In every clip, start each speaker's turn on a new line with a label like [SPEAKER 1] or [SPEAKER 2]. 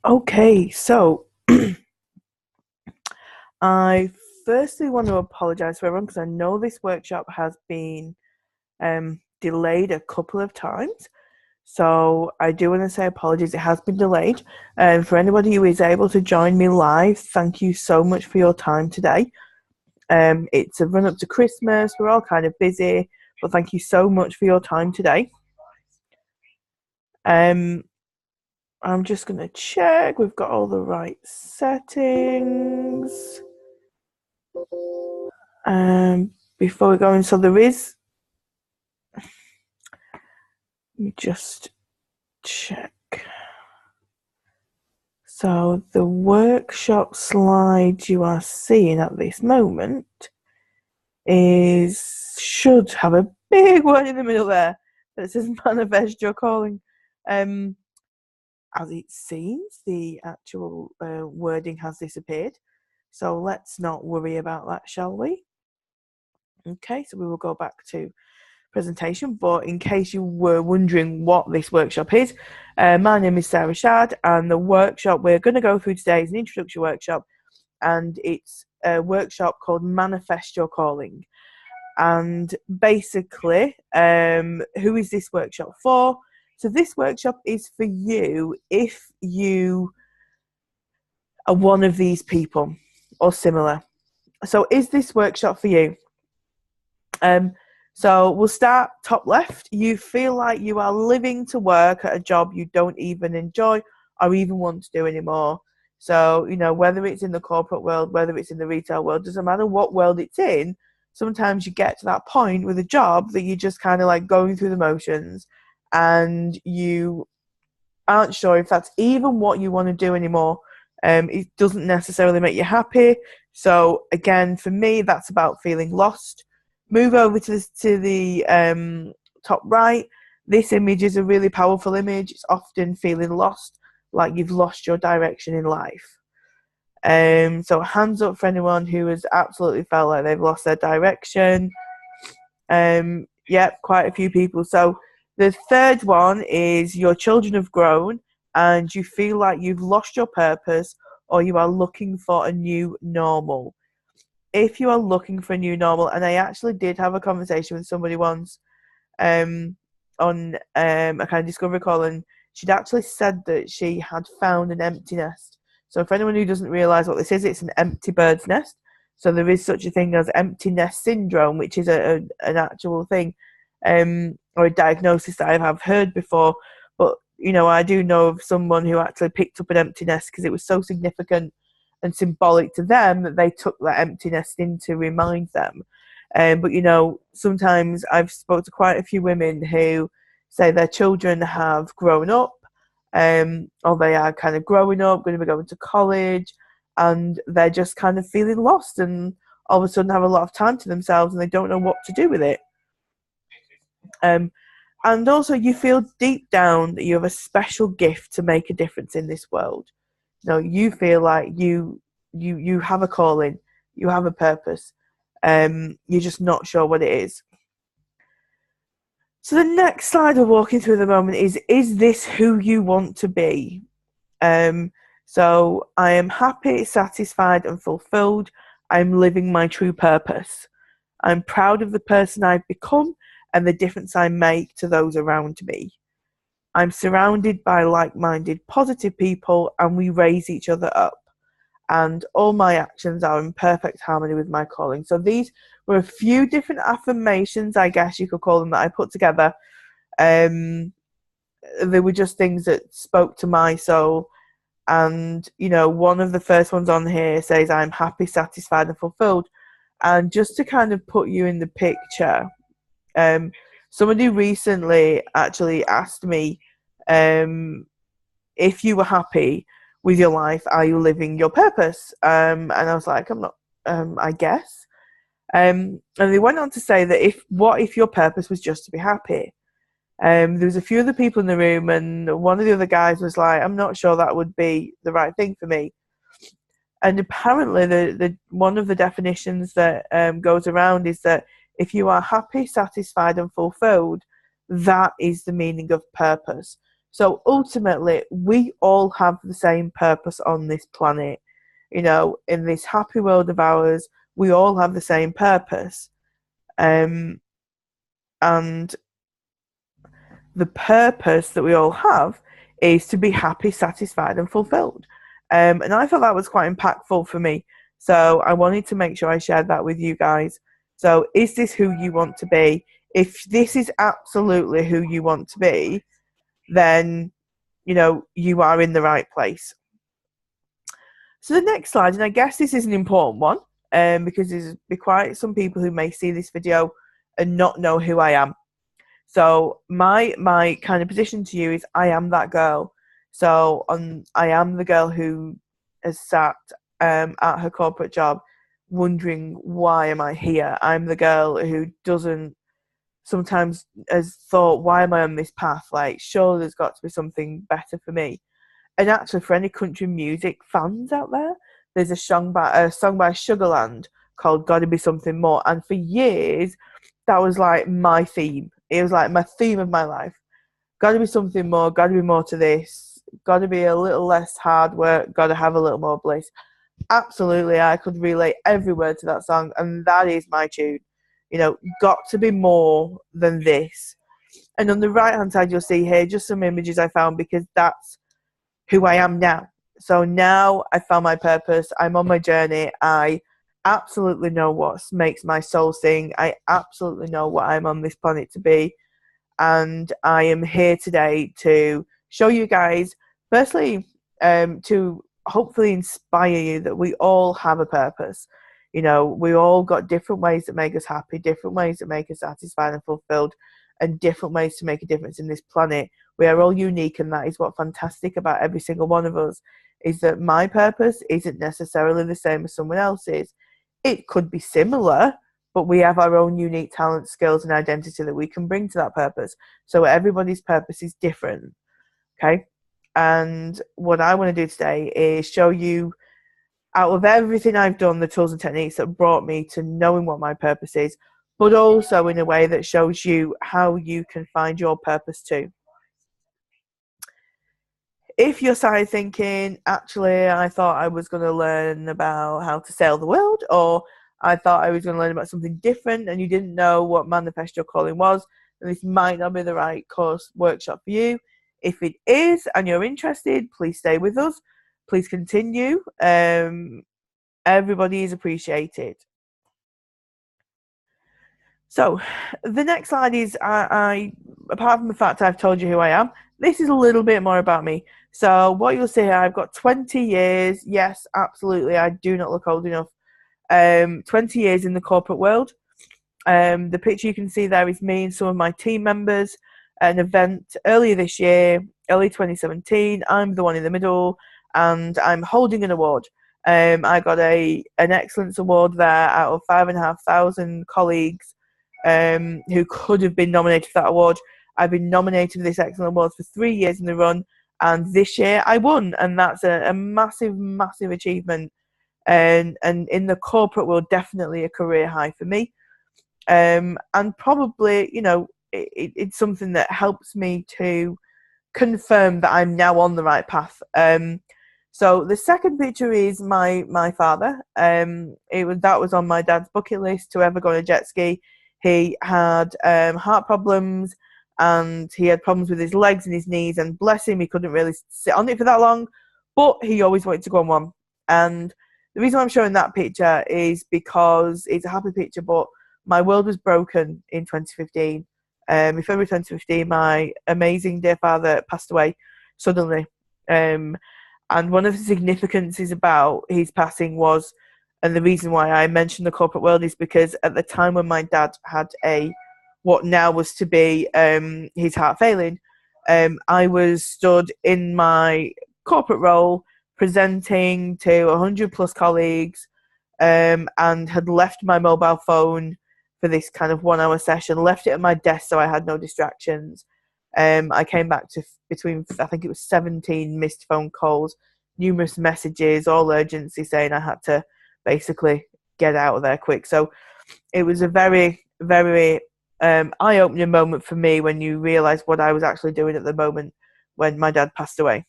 [SPEAKER 1] Okay, so I firstly want to apologise for everyone because I know this workshop has been delayed a couple of times. So I do want to say apologies. It has been delayed. And for anybody who is able to join me live, thank you so much for your time today. It's a run up to Christmas. We're all kind of busy, but thank you so much for your time today. Um, I'm just going to check we've got all the right settings. Before we go in, so there is. Let me just check. So the workshop slide you are seeing at this moment should have a big one in the middle there that says manifest your calling. As it seems, the actual wording has disappeared. So let's not worry about that, shall we? Okay, so we will go back to presentation, but in case you were wondering what this workshop is, my name is Sarah Shad, and the workshop we're going to go through today is an introductory workshop, and it's a workshop called Manifest Your Calling. And basically, who is this workshop for? So this workshop is for you if you are one of these people or similar. So is this workshop for you? So we'll start top left. You feel like you are living to work at a job you don't even enjoy or even want to do anymore. So, whether it's in the corporate world, whether it's in the retail world, doesn't matter what world it's in, sometimes you get to that point with a job that you're just kind of like going through the motions and you aren't sure if that's even what you want to do anymore. It doesn't necessarily make you happy. So again, for me, that's about feeling lost. Move over to the top right. This image is a really powerful image. It's often feeling lost, like you've lost your direction in life. So hands up for anyone who has absolutely felt like they've lost their direction. Yep, quite a few people. So the third one is your children have grown and you feel like you've lost your purpose or you are looking for a new normal. If you are looking for a new normal, and I actually did have a conversation with somebody once on a kind of discovery call, and she'd actually said that she had found an empty nest. So for anyone who doesn't realise what this is, it's an empty bird's nest. So there is such a thing as empty nest syndrome, which is an actual thing, or a diagnosis that I have heard before. But, I do know of someone who actually picked up an empty nest because it was so significant and symbolic to them that they took that empty nest in to remind them. But, sometimes I've spoke to quite a few women who say their children have grown up, or they are kind of growing up, going to be going to college, and they're just kind of feeling lost and all of a sudden have a lot of time to themselves and they don't know what to do with it. And also you feel deep down that you have a special gift to make a difference in this world. You feel like you have a calling, you have a purpose. You're just not sure what it is. So the next slide we're walking through at the moment is this who you want to be? So I am happy, satisfied and fulfilled. I'm living my true purpose. I'm proud of the person I've become and the difference I make to those around me. I'm surrounded by like-minded, positive people and we raise each other up. And all my actions are in perfect harmony with my calling. So these were a few different affirmations, I guess you could call them, that I put together. They were just things that spoke to my soul. And, one of the first ones on here says, I'm happy, satisfied and fulfilled. And just to kind of put you in the picture, somebody recently actually asked me, if you were happy with your life, are you living your purpose? And I was like, I'm not, I guess. And they went on to say that what if your purpose was just to be happy? There was a few other people in the room and one of the other guys was like, I'm not sure that would be the right thing for me. And apparently the one of the definitions that goes around is that if you are happy, satisfied and fulfilled, that is the meaning of purpose. So ultimately, we all have the same purpose on this planet. You know, in this happy world of ours, we all have the same purpose. And the purpose that we all have is to be happy, satisfied, and fulfilled. And I thought that was quite impactful for me. So I wanted to make sure I shared that with you guys. So, is this who you want to be? If this is absolutely who you want to be, then you know you are in the right place. So the next slide, and I guess this is an important one, because there's be quite some people who may see this video and not know who I am. So my kind of position to you is I am that girl. So I am the girl who has sat at her corporate job wondering, why am I here? I'm the girl who doesn't sometimes has thought, why am I on this path? Like, sure, there's got to be something better for me. And actually, for any country music fans out there, there's a song by Sugarland called "Gotta Be Something More," and for years, that was like my theme. It was like my theme of my life. Gotta be something more. Gotta be more to this. Gotta be a little less hard work. Gotta have a little more bliss. Absolutely, I could relate every word to that song, and that is my tune. You know, got to be more than this. And on the right hand side, you'll see here just some images I found, because that's who I am now. So now I found my purpose. I'm on my journey. I absolutely know what makes my soul sing. I absolutely know what I'm on this planet to be. And I am here today to show you guys, firstly, to hopefully inspire you that we all have a purpose. You know, we all got different ways that make us happy, different ways that make us satisfied and fulfilled, and different ways to make a difference in this planet. We are all unique, and that is what's fantastic about every single one of us, is that my purpose isn't necessarily the same as someone else's. It could be similar, but we have our own unique talents, skills, and identity that we can bring to that purpose. So everybody's purpose is different, okay? And what I want to do today is show you, out of everything I've done, the tools and techniques that brought me to knowing what my purpose is, but also in a way that shows you how you can find your purpose too. If you're started thinking, actually, I thought I was going to learn about how to sail the world, or I thought I was going to learn about something different, and you didn't know what Manifest Your Calling was, then this might not be the right course workshop for you. If it is and you're interested, please stay with us. Please continue. Everybody is appreciated. So the next slide is, I apart from the fact I've told you who I am, this is a little bit more about me. So what you'll see here, I've got 20 years. Yes, absolutely, I do not look old enough. 20 years in the corporate world. The picture you can see there is me and some of my team members at an event earlier this year, early 2017. I'm the one in the middle, and I'm holding an award. I got an excellence award there out of 5,500 colleagues who could have been nominated for that award. I've been nominated for this excellent award for 3 years in a run, and this year I won, and that's a massive, massive achievement. And in the corporate world, definitely a career high for me. And probably, you know, it's something that helps me to confirm that I'm now on the right path. So the second picture is my father. That was on my dad's bucket list to ever go on a jet ski. He had heart problems, and he had problems with his legs and his knees, and bless him, he couldn't really sit on it for that long, but he always wanted to go on one. And the reason I'm showing that picture is because it's a happy picture, but my world was broken in 2015. In February 2015, my amazing dear father passed away suddenly. And one of the significances about his passing was, and the reason why I mentioned the corporate world, is because at the time when my dad had what now was to be his heart failing, I was stood in my corporate role presenting to 100 plus colleagues, and had left my mobile phone for this kind of 1 hour session, left it at my desk so I had no distractions. I came back to between, I think it was 17 missed phone calls, numerous messages, all urgency, saying I had to basically get out of there quick. So it was a very, very eye-opening moment for me when you realise what I was actually doing at the moment when my dad passed away.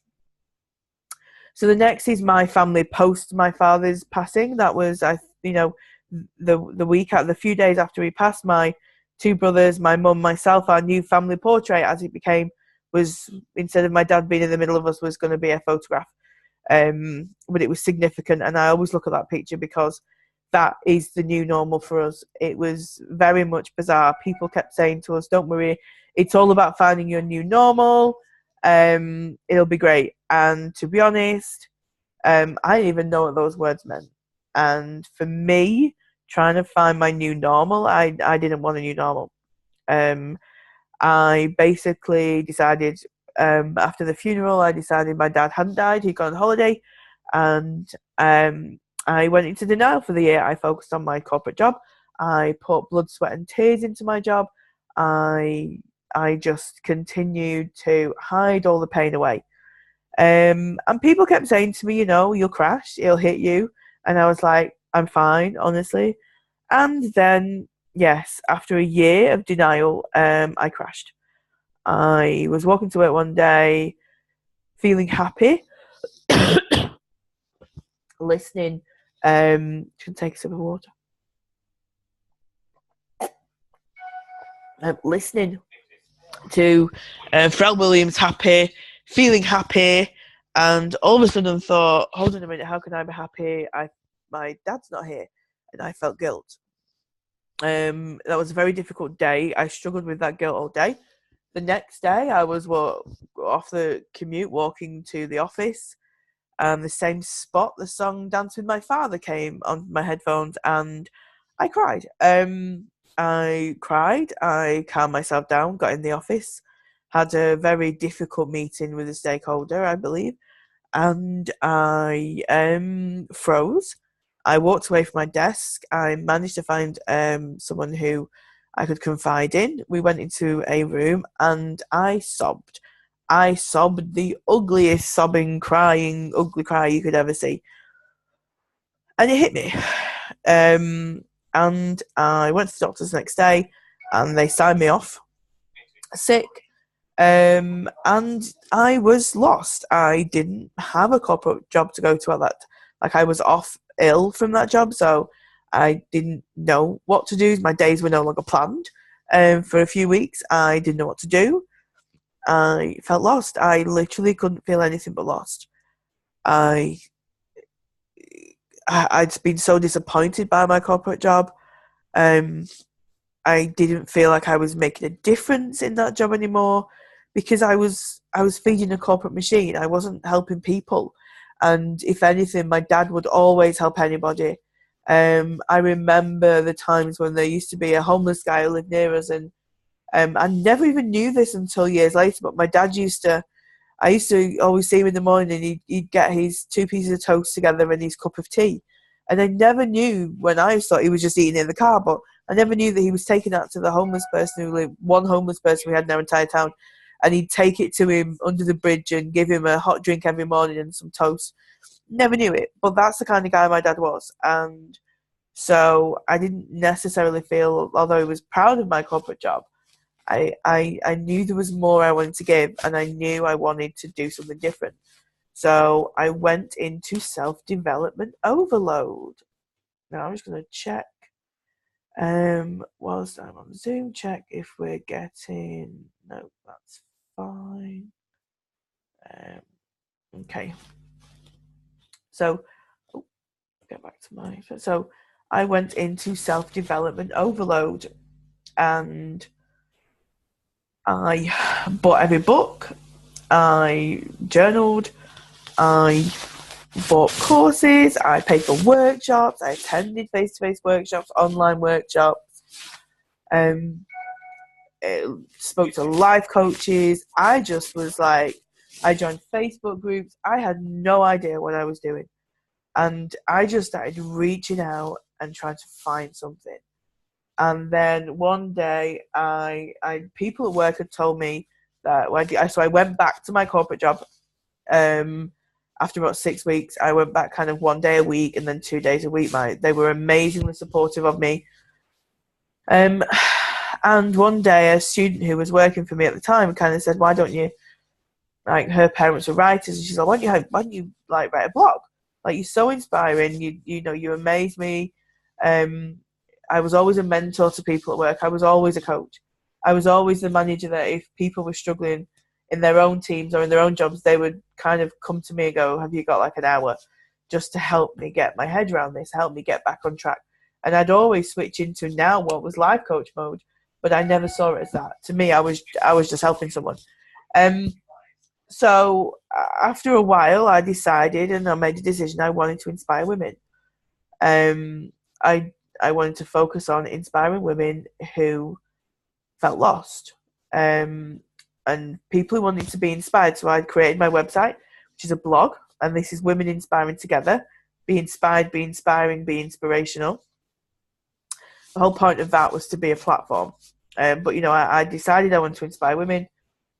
[SPEAKER 1] So the next is my family post my father's passing. That was, the week out, the few days after he passed, my two brothers, my mum, myself, our new family portrait, as it became, was, instead of my dad being in the middle of us, was going to be a photograph. But it was significant, and I always look at that picture because that is the new normal for us. It was very much bizarre. People kept saying to us, don't worry, it's all about finding your new normal. It'll be great. And to be honest, I didn't even know what those words meant. And for me, trying to find my new normal, I didn't want a new normal. I basically decided, after the funeral, I decided my dad hadn't died. He'd gone on holiday. And I went into denial for the year. I focused on my corporate job. I put blood, sweat and tears into my job. I just continued to hide all the pain away. And people kept saying to me, you'll crash, it'll hit you. And I was like, I'm fine, honestly. And then, yes, after a year of denial, I crashed. I was walking to work one day, feeling happy, listening. Should take a sip of water. Listening to Pharrell Williams, Happy, feeling happy, and all of a sudden thought, hold on a minute, how can I be happy? My dad's not here, and I felt guilt. That was a very difficult day. I struggled with that guilt all day. The next day, I was off the commute, walking to the office. The same spot, the song Dance With My Father came on my headphones, and I cried. I calmed myself down, got in the office, had a very difficult meeting with a stakeholder, I believe, and I froze. I walked away from my desk. I managed to find someone who I could confide in. We went into a room, and I sobbed. I sobbed the ugliest sobbing, crying, ugly cry you could ever see. And it hit me. And I went to the doctors the next day, and they signed me off sick. And I was lost. I didn't have a corporate job to go to at that. I was off ill from that job, so I didn't know what to do. My days were no longer planned. For a few weeks, I didn't know what to do. I felt lost. I literally couldn't feel anything but lost. I'd been so disappointed by my corporate job. I didn't feel like I was making a difference in that job anymore because I was feeding a corporate machine. I wasn't helping people. And if anything, my dad would always help anybody. I remember the times when there used to be a homeless guy who lived near us, and I never even knew this until years later, but my dad I used to always see him in the morning, and he'd get his 2 pieces of toast together and his cup of tea. And I never knew, when I thought he was just eating in the car, but I never knew that he was taking that to the homeless person who lived, one homeless person we had in our entire town, and he'd take it to him under the bridge and give him a hot drink every morning and some toast. Never knew it, but that's the kind of guy my dad was. And so I didn't necessarily feel, although he was proud of my corporate job, I knew there was more I wanted to give, and I knew I wanted to do something different. So I went into self-development overload. Now I'm just going to check, whilst I'm on Zoom, check if we're getting, no, that's fine. Okay. So, get back to my, so I went into self-development overload, and I bought every book, I journaled, I bought courses, I paid for workshops, I attended face-to-face workshops, online workshops, spoke to life coaches. I just was like, I joined Facebook groups. I had no idea what I was doing. And I just started reaching out and trying to find something. And then one day, people at work had told me that, so I went back to my corporate job. After about 6 weeks, I went back kind of 1 day a week and then 2 days a week. They were amazingly supportive of me. And one day, a student who was working for me at the time kind of said, why don't you like her parents were writers, and she's like, why don't you like write a blog? Like, you're so inspiring. You know, you amaze me. I was always a mentor to people at work. I was always a coach. I was always the manager that if people were struggling in their own teams or in their own jobs, they would kind of come to me and go, have you got like an hour just to help me get my head around this, help me get back on track? And I'd always switch into now what was life coach mode, but I never saw it as that. To me, I was just helping someone. So after a while, I decided and I made a decision I wanted to inspire women. I wanted to focus on inspiring women who felt lost, and people who wanted to be inspired. So I created my website, which is a blog, and this is Women Inspiring Together. Be inspired, be inspiring, be inspirational. The whole point of that was to be a platform. But, you know, I decided I wanted to inspire women.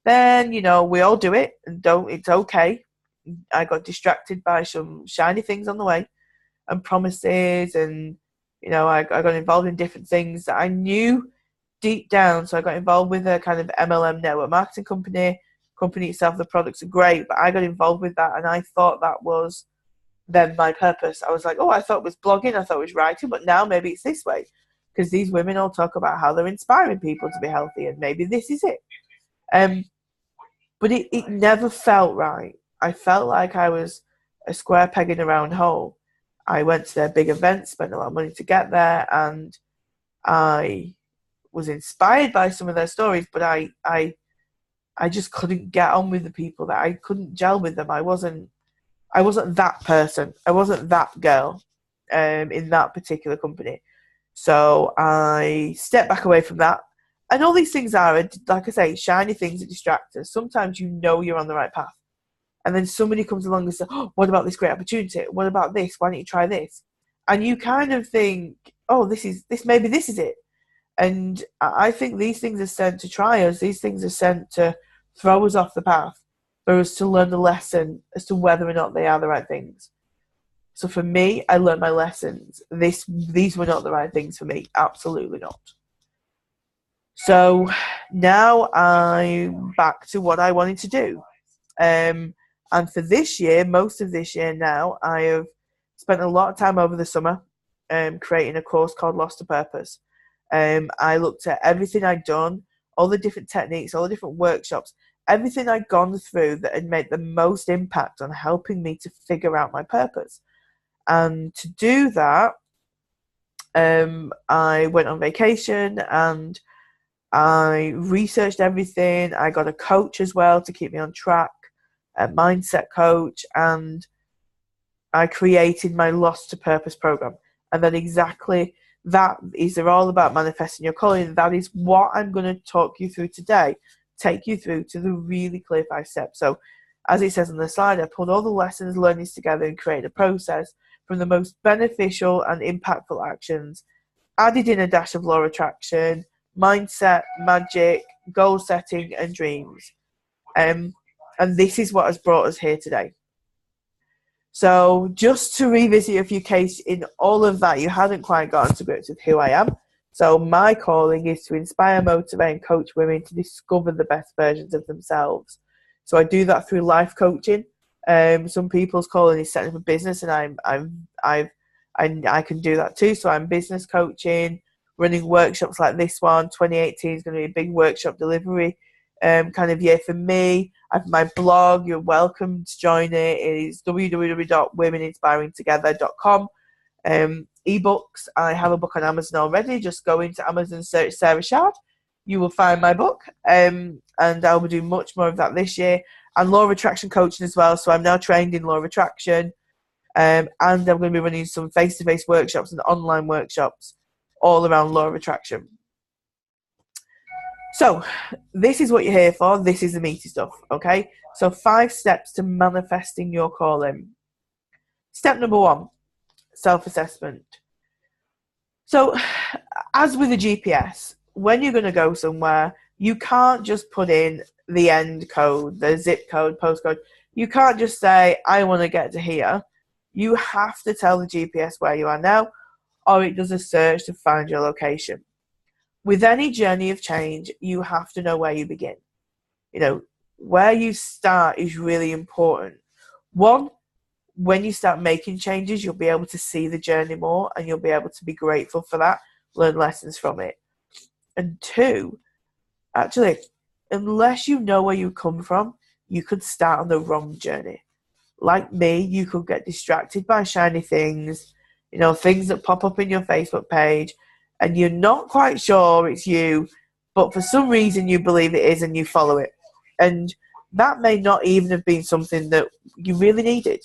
[SPEAKER 1] Then, you know, we all do it, and it's okay. I got distracted by some shiny things on the way and promises, and, you know, I got involved in different things that I knew deep down. So I got involved with a kind of MLM network marketing company itself. The products are great, but I got involved with that, and I thought that was then my purpose. I was like, oh, I thought it was blogging, I thought it was writing, but now maybe it's this way, because these women all talk about how they're inspiring people to be healthy, and maybe this is it. But it never felt right. I felt like I was a square peg in a round hole. I went to their big events, spent a lot of money to get there, and I was inspired by some of their stories, but I just couldn't get on with the people. That I couldn't gel with them. I wasn't that person. I wasn't that girl in that particular company. So I stepped back away from that. And all these things are, like I say, shiny things that distract us. Sometimes you know you're on the right path. And then somebody comes along and says, oh, what about this great opportunity? What about this? Why don't you try this? And you kind of think, oh, maybe this is it. And I think these things are sent to try us. These things are sent to throw us off the path, for us to learn the lesson as to whether or not they are the right things. So for me, I learned my lessons. These were not the right things for me. Absolutely not. So now I'm back to what I wanted to do. And for this year, most of this year now, I have spent a lot of time over the summer creating a course called Lost to Purpose. I looked at everything I'd done, all the different techniques, all the different workshops, everything I'd gone through that had made the most impact on helping me to figure out my purpose. And to do that, I went on vacation and I researched everything. I got a coach as well to keep me on track, a mindset coach, and I created my Lost to Purpose program. And then exactly that is, they're all about manifesting your calling. That is what I'm going to talk you through today, take you through to the really clear 5 steps. So as it says on the slide, I pulled all the lessons, learnings together and created a process from the most beneficial and impactful actions, added in a dash of law of attraction, mindset, magic, goal setting, and dreams. And this is what has brought us here today. So just to revisit a few cases in all of that, you hadn't quite gotten to grips with who I am. So my calling is to inspire, motivate, and coach women to discover the best versions of themselves. So I do that through life coaching. Some people's calling is setting up a business, and I can do that too. So I'm business coaching, running workshops like this one. 2018 is going to be a big workshop delivery kind of year for me. I have my blog. You're welcome to join it. It is www.womeninspiringtogether.com. Ebooks. I have a book on Amazon already. Just go into Amazon, search Sarah Shard. You will find my book. And I'll be doing much more of that this year. And law of attraction coaching as well. So I'm now trained in law of attraction. And I'm going to be running some face-to-face workshops and online workshops all around law of attraction. So this is what you're here for. This is the meaty stuff, okay? So 5 steps to manifesting your calling. Step number 1, self-assessment. So as with a GPS, when you're going to go somewhere, you can't just put in the end code, the zip code, postcode. You can't just say, I want to get to here. You have to tell the GPS where you are now, or it does a search to find your location. With any journey of change, you have to know where you begin. You know, where you start is really important. One, when you start making changes, you'll be able to see the journey more and you'll be able to be grateful for that, learn lessons from it. And two, actually, unless you know where you come from, you could start on the wrong journey. Like me, you could get distracted by shiny things, things that pop up in your Facebook page, and you're not quite sure it's you, but for some reason you believe it is and you follow it. And that may not even have been something that you really needed.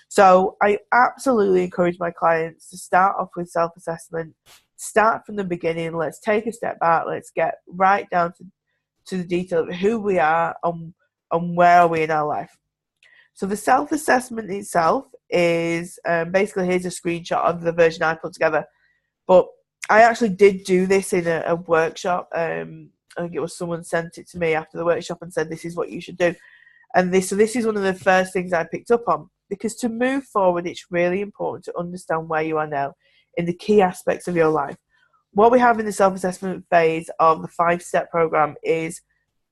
[SPEAKER 1] So I absolutely encourage my clients to start off with self-assessment, start from the beginning, let's take a step back, let's get right down to the detail of who we are and where are we in our life. So the self-assessment itself is basically, here's a screenshot of the version I put together. But I actually did do this in a workshop. I think it was someone sent it to me after the workshop and said, this is what you should do. And this is one of the first things I picked up on, because to move forward, it's really important to understand where you are now in the key aspects of your life. What we have in the self-assessment phase of the 5-step program is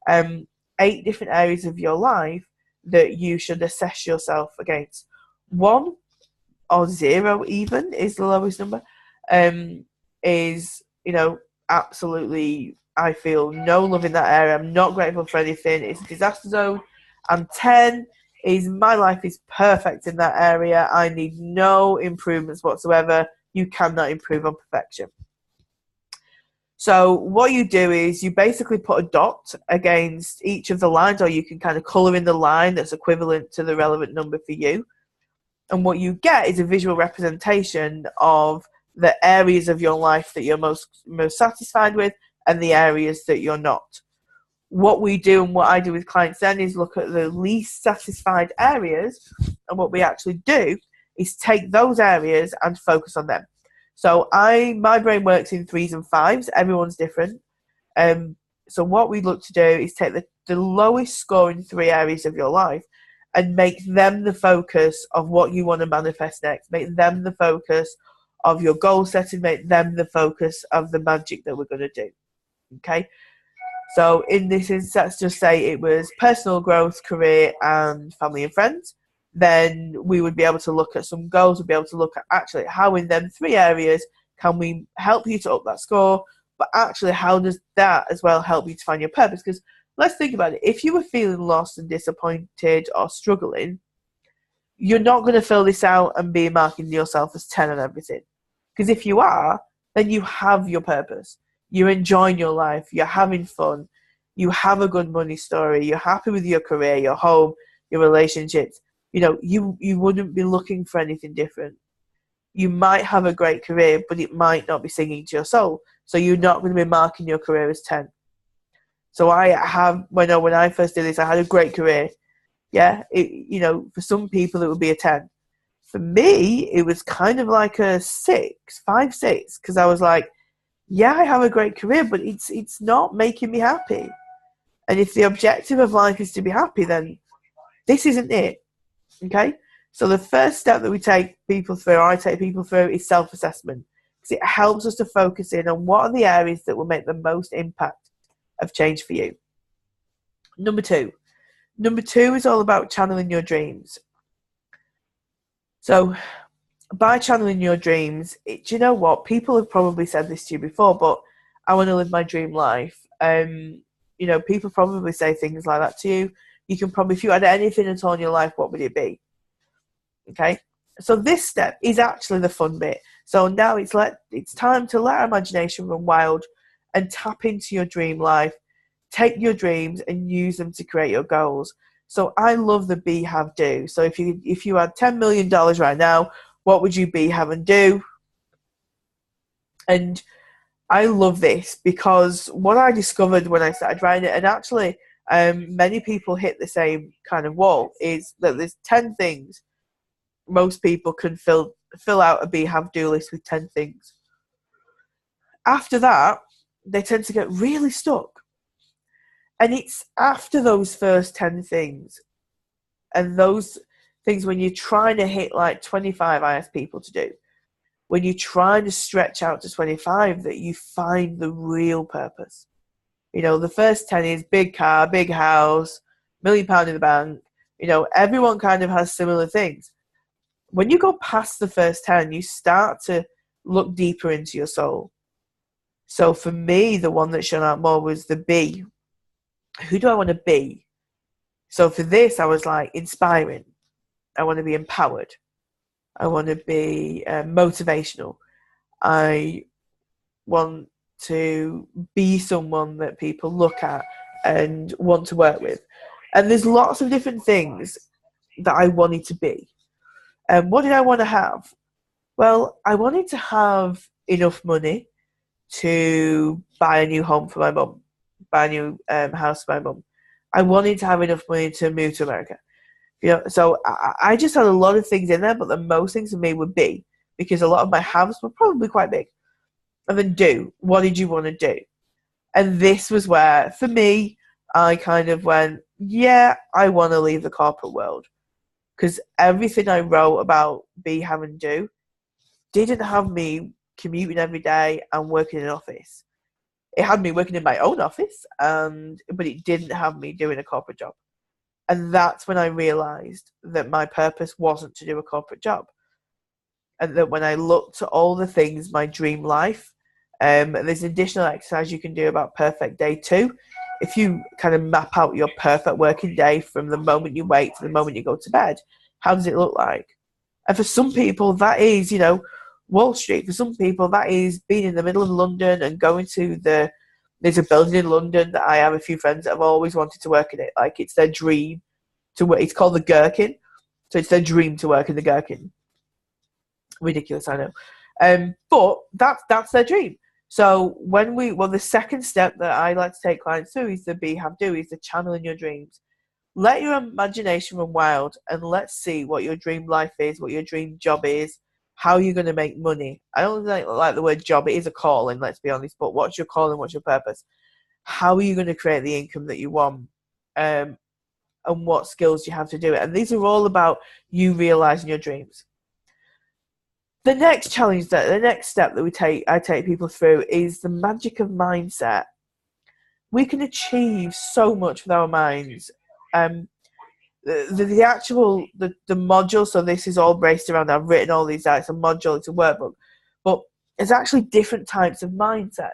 [SPEAKER 1] 8 different areas of your life that you should assess yourself against. 1 or 0 even is the lowest number. Is, absolutely, I feel no love in that area. I'm not grateful for anything. It's a disaster zone. And 10 is my life is perfect in that area. I need no improvements whatsoever. You cannot improve on perfection. So what you do is you basically put a dot against each of the lines, or you can kind of colour in the line that's equivalent to the relevant number for you. And what you get is a visual representation of the areas of your life that you're most satisfied with and the areas that you're not. What we do and what I do with clients then is look at the least satisfied areas, and what we actually do is take those areas and focus on them. So my brain works in 3s and 5s. Everyone's different. So what we look to do is take the lowest scoring 3 areas of your life and make them the focus of what you want to manifest next. Make them the focus of your goal setting. Make them the focus of the magic that we're going to do. Okay? So in this instance, let's just say it was personal growth, career, and family and friends. Then we would be able to look at some goals. We'd be able to look at actually how in them 3 areas can we help you to up that score, but actually how does that as well help you to find your purpose? Because let's think about it. If you were feeling lost and disappointed or struggling, you're not going to fill this out and be marking yourself as 10 on everything. Because if you are, then you have your purpose. You're enjoying your life. You're having fun. You have a good money story. You're happy with your career, your home, your relationships. You wouldn't be looking for anything different. You might have a great career, but it might not be singing to your soul. So you're not going to be marking your career as 10. So when I first did this, I had a great career. Yeah, for some people it would be a 10. For me, it was kind of like a 5, 6, because I was like, yeah, I have a great career, but it's not making me happy. And if the objective of life is to be happy, then this isn't it. Okay? So the first step that I take people through, is self-assessment. Because it helps us to focus in on what are the areas that will make the most impact of change for you. Number two is all about channeling your dreams. So by channeling your dreams, do you know what? People have probably said this to you before, but I want to live my dream life. People probably say things like that to you. You can probably, if you had anything at all in your life, what would it be? Okay. So this step is actually the fun bit. So now it's time to let our imagination run wild and tap into your dream life. Take your dreams and use them to create your goals. So I love the be, have, do. So if you had $10 million right now, what would you be, have, and do? And I love this because what I discovered when I started writing it, and actually many people hit the same kind of wall, is that there's 10 things. Most people can fill out a be, have, do list with 10 things. After that, they tend to get really stuck. And it's after those first 10 things, and those things when you're trying to hit like 25, I ask people to do, when you're trying to stretch out to 25, that you find the real purpose. The first 10 is big car, big house, £1 million in the bank. You know, everyone kind of has similar things. When you go past the first 10, you start to look deeper into your soul. So for me, the one that shone out more was the B. Who do I want to be? So for this, I was like, inspiring. I want to be empowered. I want to be motivational. I want to be someone that people look at and want to work with. And there's lots of different things that I wanted to be. And what did I want to have? Well, I wanted to have enough money to buy a new home for my mum, buy a new house for my mum. I wanted to have enough money to move to America. You know, so I just had a lot of things in there, but the most things for me would be, because a lot of my haves were probably quite big. And then do, what did you want to do? And this was where, for me, I kind of went, yeah, I want to leave the corporate world. Because everything I wrote about be, have, and do didn't have me commuting every day and working in an office. It had me working in my own office, but it didn't have me doing a corporate job. And that's when I realised that my purpose wasn't to do a corporate job. And that when I looked at all the things, my dream life, there's an additional exercise you can do about perfect day 2. If you kind of map out your perfect working day from the moment you wake to the moment you go to bed, how does it look like? And for some people, that is, you know, Wall Street. For some people, that is being in the middle of London and going to there's a building in London that I have a few friends that have always wanted to work in it. Like, it's their dream to work. It's called the Gherkin. So it's their dream to work in the Gherkin. Ridiculous, I know. But that's their dream. So the second step that I like to take clients through is the be, have, do, is the channeling your dreams. Let your imagination run wild and let's see what your dream life is, what your dream job is, how you're going to make money. I don't like the word job. It is a calling, let's be honest, but what's your calling? What's your purpose? How are you going to create the income that you want? And what skills you have to do it. And these are all about you realizing your dreams. The next challenge, the next step that I take people through is the magic of mindset. We can achieve so much with our minds. The actual module, so this is all based around, I've written all these out, it's a module, it's a workbook, but there's actually different types of mindsets.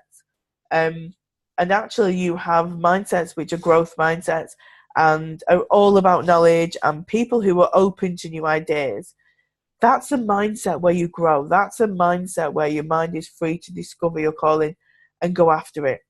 [SPEAKER 1] And actually you have mindsets which are growth mindsets and are all about knowledge and people who are open to new ideas. That's a mindset where you grow. That's a mindset where your mind is free to discover your calling and go after it.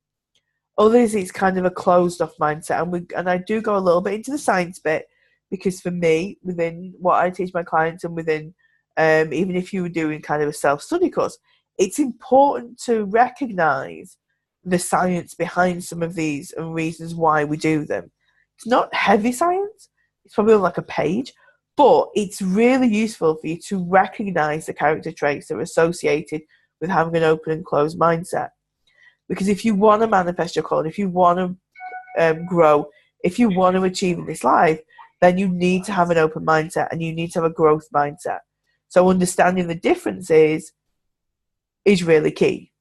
[SPEAKER 1] Others, it's kind of a closed-off mindset. And I do go a little bit into the science bit because for me, within what I teach my clients and within, even if you were doing kind of a self-study course, it's important to recognise the science behind some of these and reasons why we do them. It's not heavy science. It's probably on like a page. But it's really useful for you to recognise the character traits that are associated with having an open and closed mindset. Because if you want to manifest your calling, if you want to grow, if you want to achieve in this life, then you need to have an open mindset and you need to have a growth mindset. So understanding the differences is really key.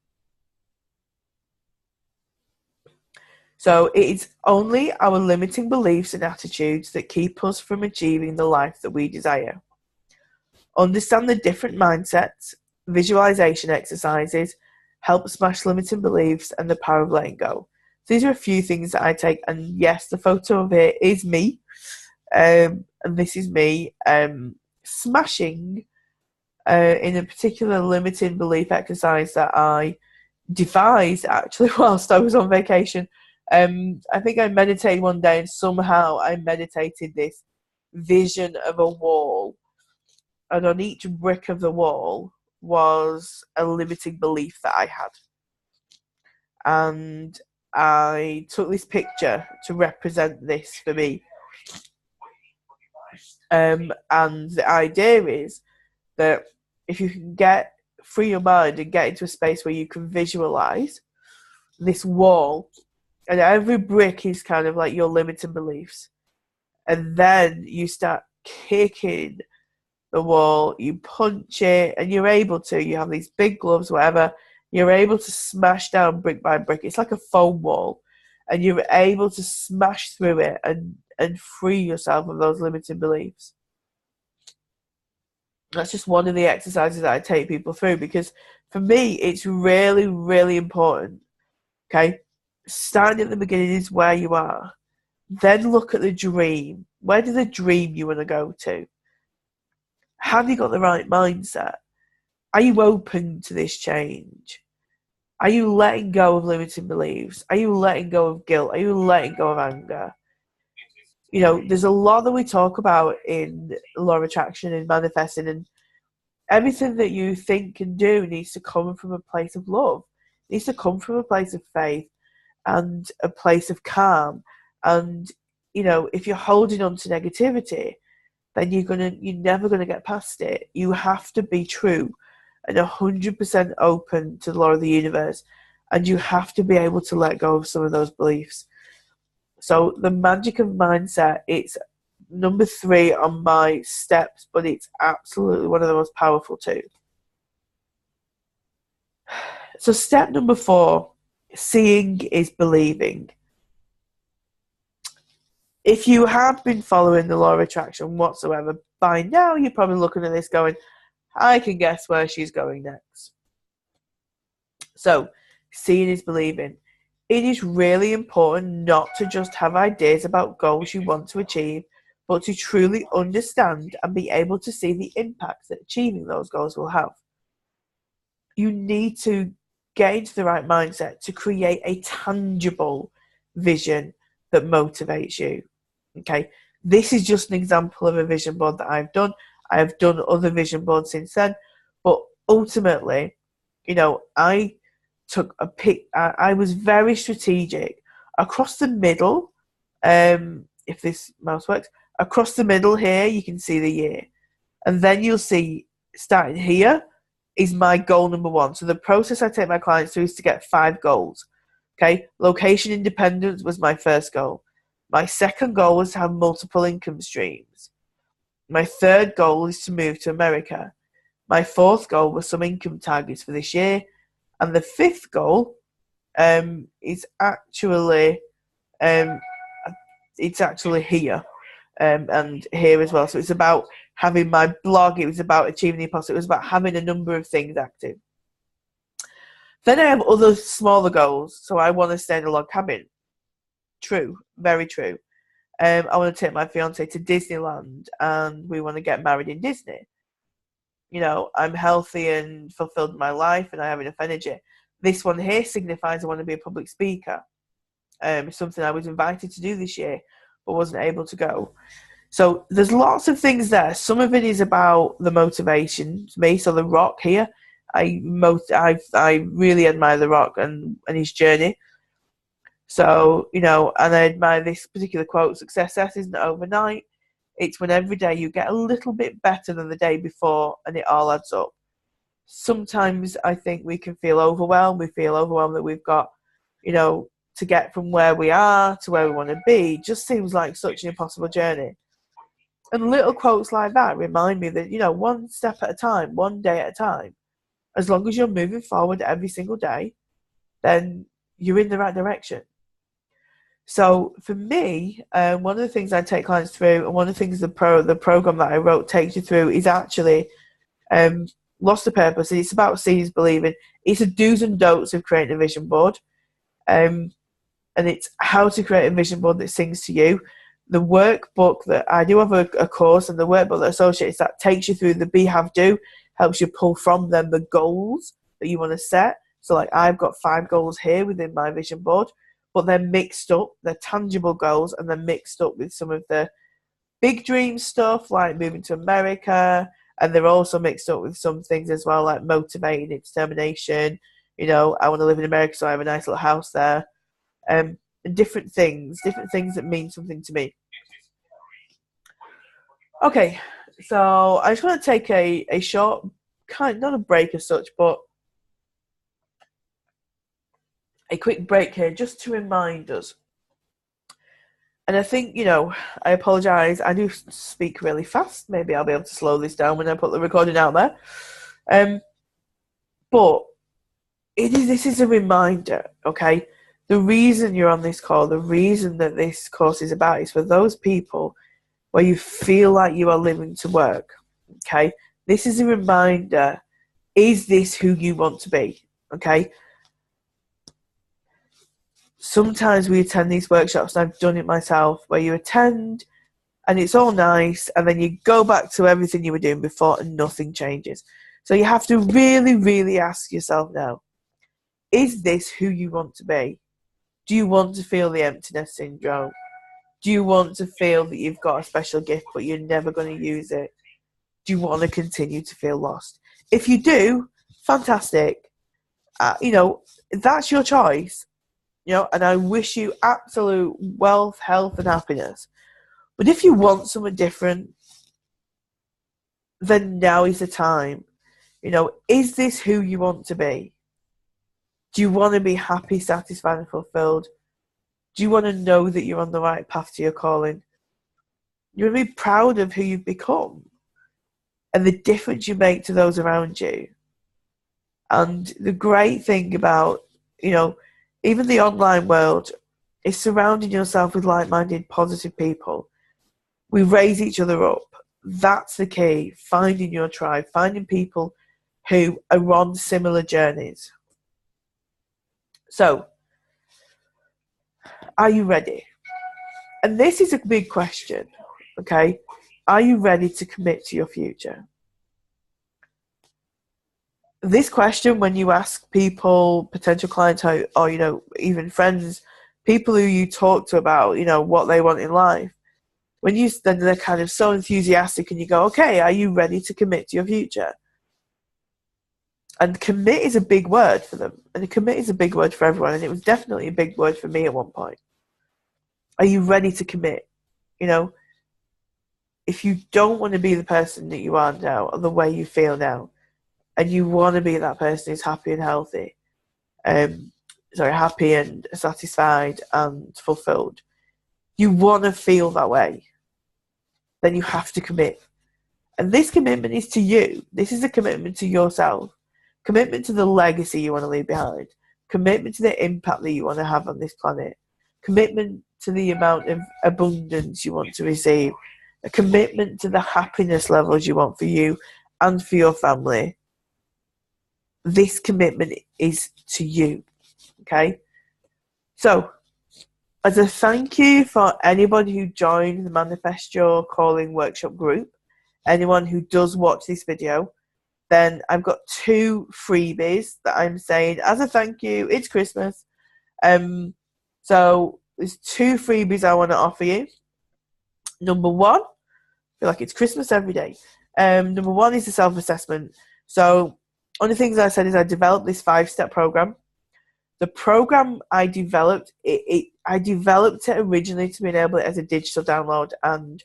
[SPEAKER 1] So it is only our limiting beliefs and attitudes that keep us from achieving the life that we desire. Understand the different mindsets, visualization exercises, help smash limiting beliefs and the power of letting go. So these are a few things that I take, and yes, the photo of it is me, and this is me smashing in a particular limiting belief exercise that I devised actually whilst I was on vacation. I think I meditated one day and somehow I meditated this vision of a wall, and on each brick of the wall was a limiting belief that I had, and I took this picture to represent this for me. And the idea is that if you can get free your mind and get into a space where you can visualize this wall, and every brick is kind of like your limiting beliefs, and then you start kicking the wall, you punch it, and you're able to, you have these big gloves, whatever, you're able to smash down brick by brick. It's like a foam wall, and you're able to smash through it, and and free yourself of those limiting beliefs. That's just one of the exercises that I take people through, because for me, it's really, really important. Okay, starting at the beginning is where you are. Then look at the dream. Where does the dream you want to go to? Have you got the right mindset? Are you open to this change? Are you letting go of limiting beliefs? Are you letting go of guilt? Are you letting go of anger? You know, there's a lot that we talk about in law of attraction and manifesting, and everything that you think and do needs to come from a place of love. It needs to come from a place of faith and a place of calm. And, you know, if you're holding on to negativity, then you're never gonna get past it. You have to be true and 100% open to the law of the universe, and you have to be able to let go of some of those beliefs. So the magic of mindset, it's number 3 on my steps, but it's absolutely one of the most powerful too. So step number 4, seeing is believing. If you have been following the law of attraction whatsoever, by now you're probably looking at this going, I can guess where she's going next. So, seeing is believing. It is really important not to just have ideas about goals you want to achieve, but to truly understand and be able to see the impacts that achieving those goals will have. You need to get into the right mindset to create a tangible vision that motivates you. Okay, this is just an example of a vision board that I've done. I have done other vision boards since then, but ultimately, you know, I took a pick. I was very strategic across the middle. If this mouse works, across the middle here, you can see the year, and then you'll see starting here is my goal number 1. So the process I take my clients through is to get 5 goals. Okay, location independence was my first goal. My second goal was to have multiple income streams. My third goal is to move to America. My fourth goal was some income targets for this year. And the fifth goal is actually it's actually here and here as well. So it's about having my blog. It was about achieving the impossible. It was about having a number of things active. Then I have other smaller goals. So I want to stay in a log cabin. True, very true. I want to take my fiance to Disneyland, and we want to get married in Disney. You know, I'm healthy and fulfilled in my life, and I have enough energy. This one here signifies I want to be a public speaker. It's something I was invited to do this year, but wasn't able to go. So there's lots of things there. Some of it is about the motivation to me. So The Rock here, I really admire The Rock and his journey. So, you know, and I admire this particular quote, success isn't overnight. It's when every day you get a little bit better than the day before and it all adds up. Sometimes I think we can feel overwhelmed. We feel overwhelmed that we've got, you know, to get from where we are to where we want to be. Just seems like such an impossible journey. And little quotes like that remind me that, you know, one step at a time, one day at a time, as long as you're moving forward every single day, then you're in the right direction. So for me, one of the things I take clients through, and one of the things the program that I wrote takes you through, is actually Lost the Purpose. It's about seeing is believing. It's a do's and don'ts of creating a vision board, and it's how to create a vision board that sings to you. The workbook that I do have a course, and the workbook that associates that takes you through the be, have, do, helps you pull from them the goals that you want to set. So like I've got 5 goals here within my vision board, but they're mixed up. They're tangible goals, and they're mixed up with some of the big dream stuff like moving to America, and they're also mixed up with some things as well like motivating, determination. You know, I want to live in America, so I have a nice little house there. And different things that mean something to me. Okay, so I just want to take a short, not a break as such, but a quick break here just to remind us. And I think, you know, I apologise, I do speak really fast. Maybe I'll be able to slow this down when I put the recording out there. But this is a reminder, okay, The reason you're on this call, the reason that this course is about, is for those people where you feel like you are living to work. Okay? This is a reminder, is this who you want to be? Okay? Sometimes we attend these workshops, and I've done it myself, where you attend and it's all nice, and then you go back to everything you were doing before and nothing changes. So you have to really, really ask yourself now, is this who you want to be? Do you want to feel the emptiness syndrome? Do you want to feel that you've got a special gift but you're never going to use it? Do you want to continue to feel lost? If you do, fantastic. That's your choice. And I wish you absolute wealth, health, and happiness. But if you want something different, then now is the time. Is this who you want to be? Do you want to be happy, satisfied, and fulfilled? Do you want to know that you're on the right path to your calling? You want to be proud of who you've become and the difference you make to those around you. And the great thing about, even the online world is surrounding yourself with like-minded, positive people. We raise each other up. That's the key. Finding your tribe, finding people who are on similar journeys. So, are you ready? And this is a big question, okay? Are you ready to commit to your future? This question, when you ask people, potential clients, or even friends, people who you talk to about, what they want in life, then they're kind of so enthusiastic, and you go, okay, are you ready to commit to your future? And commit is a big word for them, and commit is a big word for everyone, and it was definitely a big word for me at one point. Are you ready to commit? If you don't want to be the person that you are now, or the way you feel now, and you want to be that person who's happy and healthy, happy and satisfied and fulfilled, you want to feel that way, then you have to commit. And this commitment is to you. This is a commitment to yourself. Commitment to the legacy you want to leave behind. Commitment to the impact that you want to have on this planet. Commitment to the amount of abundance you want to receive. A commitment to the happiness levels you want for you and for your family. This commitment is to you. Okay? So, as a thank you for anybody who joined the Manifest Your Calling workshop group, anyone who does watch this video, then I've got 2 freebies that I'm saying as a thank you. It's Christmas. So there's 2 freebies I want to offer you. Number 1, I feel like it's Christmas every day. Number 1 is the self-assessment. So one of the things I said is I developed this 5-step program. The program I developed, I developed it originally to be able as a digital download, and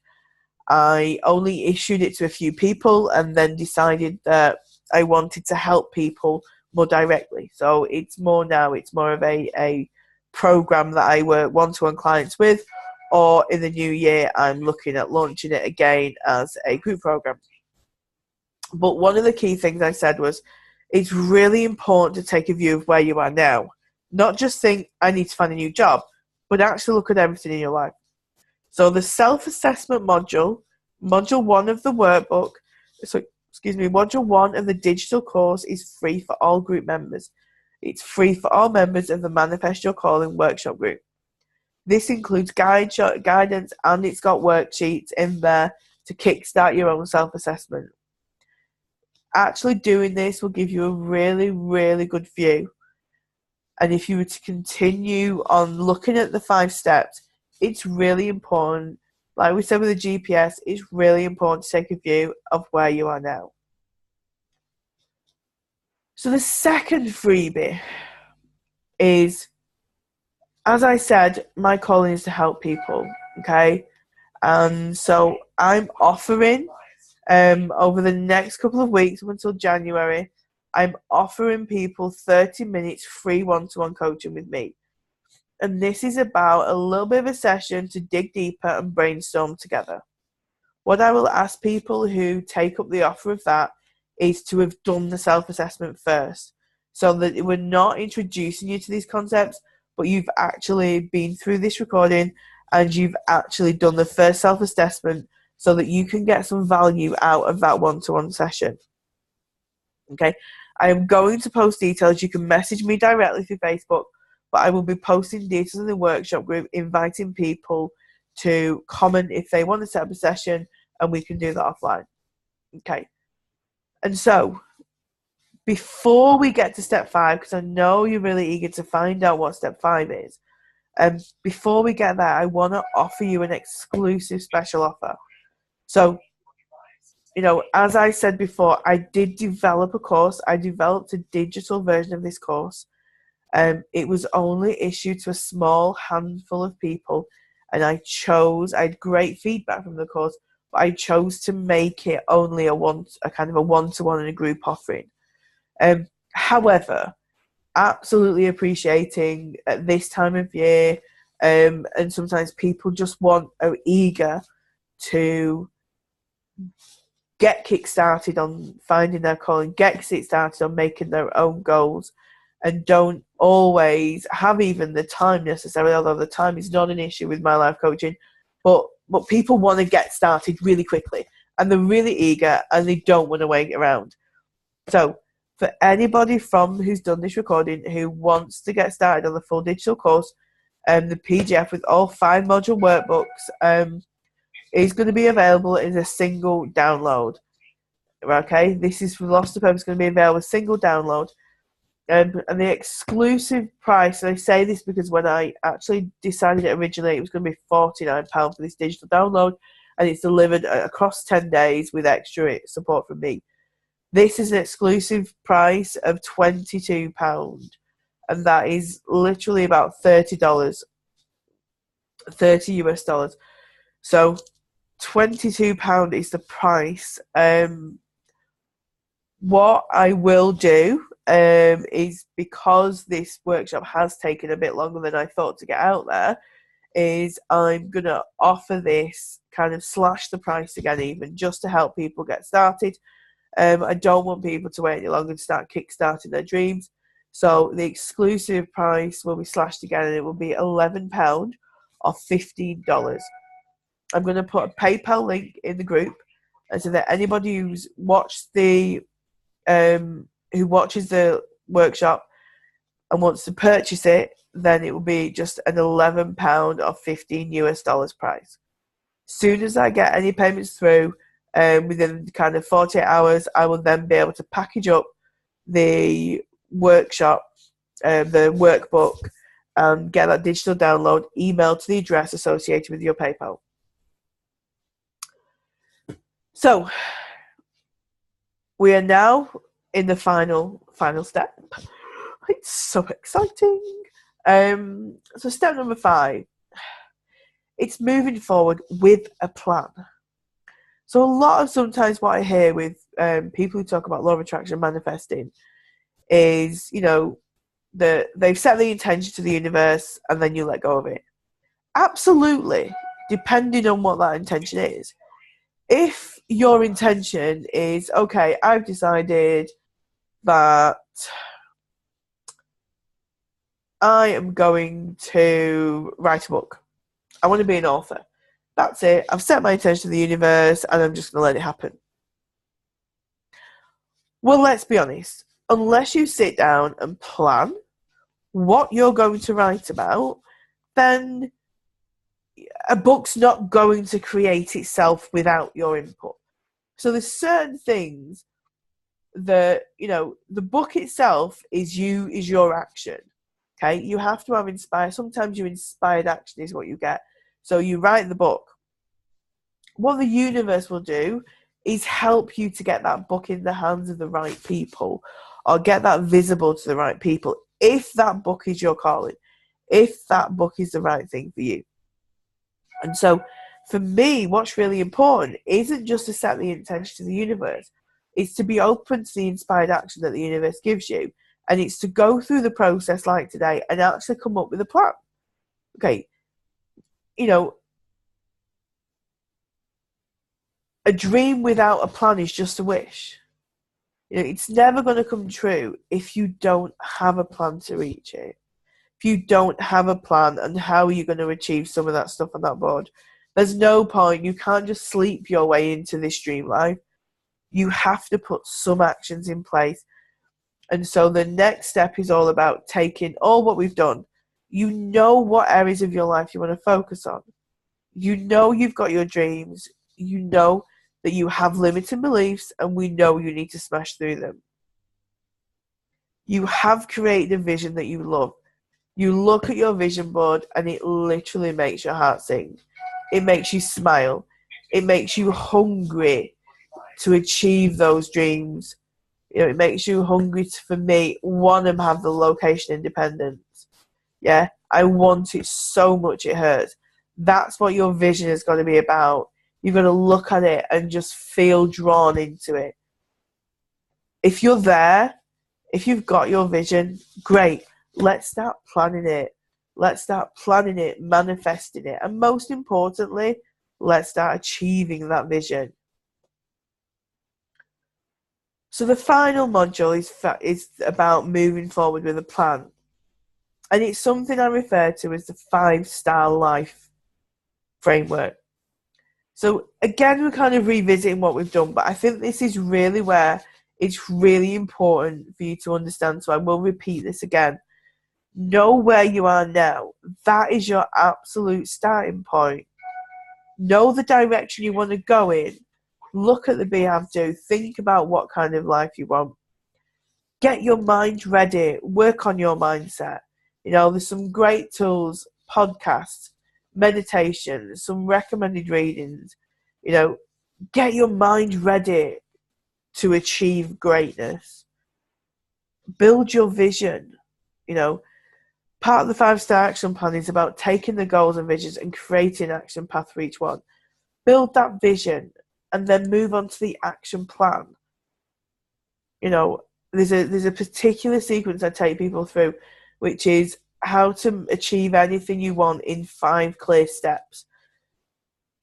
[SPEAKER 1] I only issued it to a few people and then decided that I wanted to help people more directly. So it's more of a program that I work one-to-one clients with, or in the new year I'm looking at launching it again as a group program. But one of the key things I said was it's really important to take a view of where you are now. Not just think, I need to find a new job, but actually look at everything in your life. So the self-assessment module 1 of the workbook, module 1 of the digital course is free for all group members. It's free for all members of the Manifest Your Calling workshop group. This includes guidance, and it's got worksheets in there to kickstart your own self-assessment. Actually doing this will give you a really, really good view. And if you were to continue on looking at the 5 steps, it's really important, like we said with the GPS, it's really important to take a view of where you are now. So the second freebie is, as I said, my calling is to help people, okay? And so I'm offering, over the next couple of weeks up until January, I'm offering people 30 minutes free one-to-one coaching with me. And this is about a little bit of a session to dig deeper and brainstorm together. What I will ask people who take up the offer of that is to have done the self-assessment first, so that we're not introducing you to these concepts, but you've actually been through this recording and you've actually done the first self-assessment so that you can get some value out of that one-to-one session. Okay, I am going to post details. You can message me directly through Facebook, but I will be posting details in the workshop group, inviting people to comment if they want to set up a session, and we can do that offline. Okay, and so before we get to step 5, because I know you're really eager to find out what step 5 is, before we get there, I want to offer you an exclusive special offer. So, as I said before, I did develop a course. I developed a digital version of this course. It was only issued to a small handful of people, and I had great feedback from the course, but I chose to make it only a kind of a one-to-one and a group offering. However, absolutely appreciating at this time of year, and sometimes people just are eager to get kick-started on finding their calling, get kick-started on making their own goals, and don't always have even the time necessarily, although the time is not an issue with my life coaching, but people want to get started really quickly, and they're really eager, and they don't want to wait around. So for anybody who's done this recording who wants to get started on the full digital course, the PDF with all 5 module workbooks is going to be available in a single download. Okay, this is for Lost to Purpose, going to be available as a single download. And the exclusive price, and I say this because when I actually decided it originally, it was going to be £49 for this digital download, and it's delivered across 10 days with extra support from me. This is an exclusive price of £22, and that is literally about $30 US. So £22 is the price. What I will do is, because this workshop has taken a bit longer than I thought to get out there, is I'm going to offer this, kind of slash the price again even, just to help people get started. I don't want people to wait any longer to start kickstarting their dreams. So the exclusive price will be slashed again, and it will be £11 or $15. I'm going to put a PayPal link in the group, and so that anybody who's watched who watches the workshop and wants to purchase it, then it will be just an £11 or $15 US price. Soon as I get any payments through, within kind of 48 hours, I will then be able to package up the workshop, the workbook, and get that digital download emailed to the address associated with your PayPal. So we are now in the final step. It's so exciting. So step number 5, it's moving forward with a plan. So a lot of sometimes what I hear with people who talk about law of attraction manifesting is, that they've set the intention to the universe and then you let go of it. Absolutely, depending on what that intention is. If your intention is, okay, I've decided that I am going to write a book. I want to be an author. That's it. I've set my intention to the universe and I'm just going to let it happen. Well, let's be honest. Unless you sit down and plan what you're going to write about, then a book's not going to create itself without your input. So there's certain things that, the book itself is your action. Okay? You have to have sometimes your inspired action is what you get. So you write the book. What the universe will do is help you to get that book in the hands of the right people, or get that visible to the right people, if that book is your calling, if that book is the right thing for you. And so for me, what's really important isn't just to set the intention to the universe. It's to be open to the inspired action that the universe gives you. And it's to go through the process like today and actually come up with a plan. Okay, a dream without a plan is just a wish. It's never going to come true if you don't have a plan to reach it. if you don't have a plan, and how are you going to achieve some of that stuff on that board? There's no point. You can't just sleep your way into this dream life. You have to put some actions in place. And so the next step is all about taking all what we've done. You know what areas of your life you want to focus on. You know you've got your dreams. You know that you have limiting beliefs, and we know you need to smash through them. You have created a vision that you love. You look at your vision board and it literally makes your heart sing. It makes you smile. It makes you hungry to achieve those dreams. You know, it makes you hungry to, for me, want to have the location independence. Yeah, I want it so much it hurts. That's what your vision is going to be about. You've got to look at it and just feel drawn into it. If you're there, if you've got your vision, great. Let's start planning it. Let's start planning it, manifesting it. And most importantly, let's start achieving that vision. So the final module is about moving forward with a plan. And it's something I refer to as the 5-star life framework. So again, we're kind of revisiting what we've done, but I think this is really where it's really important for you to understand. So I will repeat this again. Know where you are now. That is your absolute starting point. Know the direction you want to go in. Look at the be have do. Think about what kind of life you want. Get your mind ready. Work on your mindset. You know, there's some great tools, podcasts, meditation, some recommended readings. You know, get your mind ready to achieve greatness. Build your vision. You know, part of the 5-star action plan is about taking the goals and visions and creating an action path for each one. Build that vision and then move on to the action plan. You know, there's a particular sequence I take people through, which is how to achieve anything you want in 5 clear steps,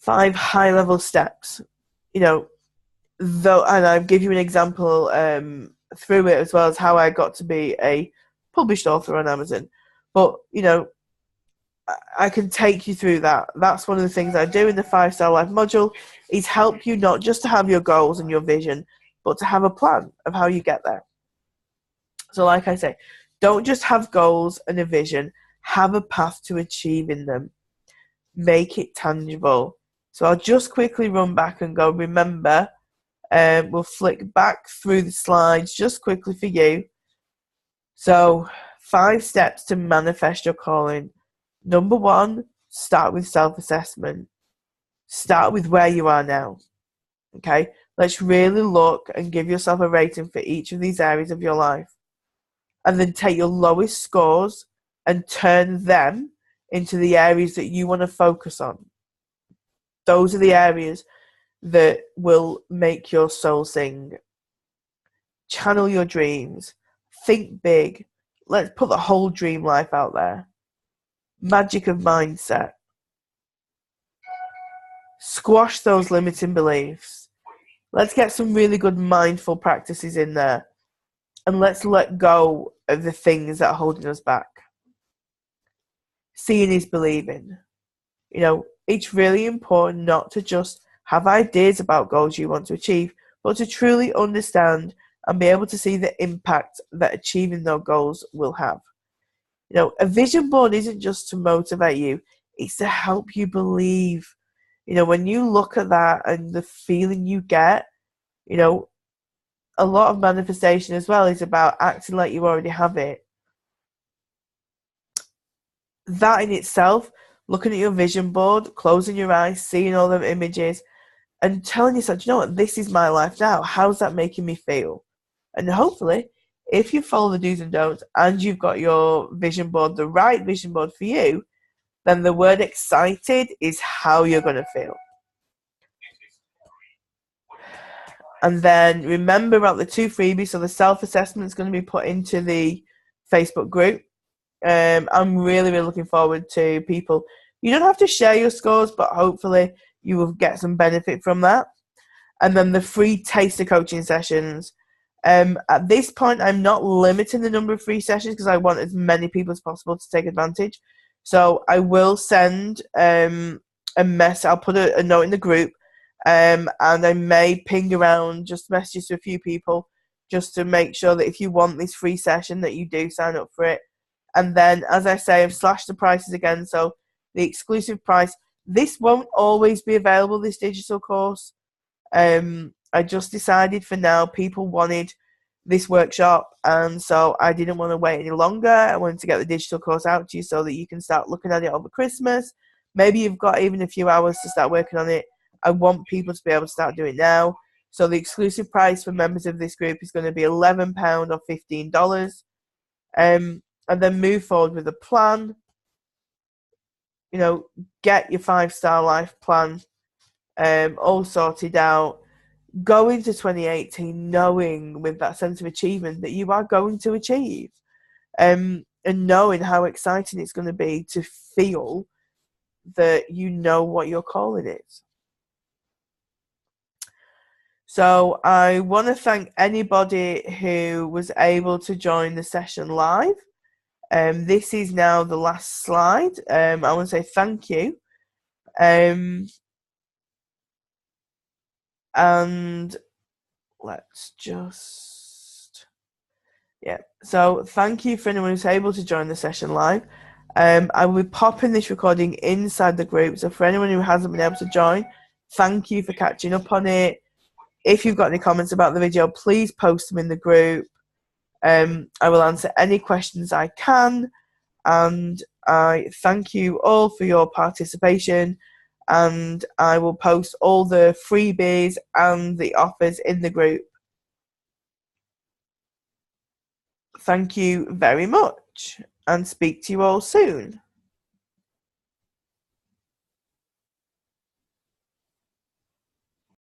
[SPEAKER 1] 5 high-level steps. You know, though, and I'll give you an example through it, as well as how I got to be a published author on Amazon. But, you know, I can take you through that. That's one of the things I do in the 5-star life module, is help you not just to have your goals and your vision, but to have a plan of how you get there. So like I say, don't just have goals and a vision, have a path to achieving them. Make it tangible. So I'll just quickly run back and go, remember, we'll flick back through the slides just quickly for you. So 5 steps to manifest your calling. Number 1, start with self-assessment. Start with where you are now. Okay, let's really look and give yourself a rating for each of these areas of your life. And then take your lowest scores and turn them into the areas that you want to focus on. Those are the areas that will make your soul sing. Channel your dreams. Think big. Let's put the whole dream life out there. Magic of mindset. Squash those limiting beliefs. Let's get some really good mindful practices in there. And let's let go of the things that are holding us back. Seeing is believing. You know, it's really important not to just have ideas about goals you want to achieve, but to truly understand and be able to see the impact that achieving those goals will have. You know, a vision board isn't just to motivate you, it's to help you believe. You know, when you look at that and the feeling you get, you know, a lot of manifestation as well is about acting like you already have it. That in itself, looking at your vision board, closing your eyes, seeing all the images, and telling yourself, you know what, this is my life now. How's that making me feel? And hopefully, if you follow the do's and don'ts and you've got your vision board, the right vision board for you, then the word excited is how you're going to feel. And then remember about the 2 freebies. So the self-assessment is going to be put into the Facebook group. I'm really, really looking forward to people. You don't have to share your scores, but hopefully you will get some benefit from that. And then the free taster coaching sessions. At this point, I'm not limiting the number of free sessions because I want as many people as possible to take advantage. So I will send a mess. I'll put a note in the group, and I may ping around just messages to a few people just to make sure that if you want this free session that you do sign up for it. And then, as I say, I've slashed the prices again. So the exclusive price, this won't always be available, this digital course. I just decided for now people wanted this workshop, and so I didn't want to wait any longer. I wanted to get the digital course out to you so that you can start looking at it over Christmas. Maybe you've got even a few hours to start working on it. I want people to be able to start doing it now. So the exclusive price for members of this group is going to be £11 or $15. And then move forward with a plan. You know, get your 5-star life plan all sorted out. Go into 2018 knowing with that sense of achievement that you are going to achieve, and knowing how exciting it's going to be to feel that you know what your calling is. So I want to thank anybody who was able to join the session live. This is now the last slide. I want to say thank you. And let's just, yeah. So thank you for anyone who's able to join the session live. I will be popping this recording inside the group. So for anyone who hasn't been able to join, thank you for catching up on it. If you've got any comments about the video, please post them in the group. I will answer any questions I can. And I thank you all for your participation. And I will post all the freebies and the offers in the group. Thank you very much, and speak to you all soon.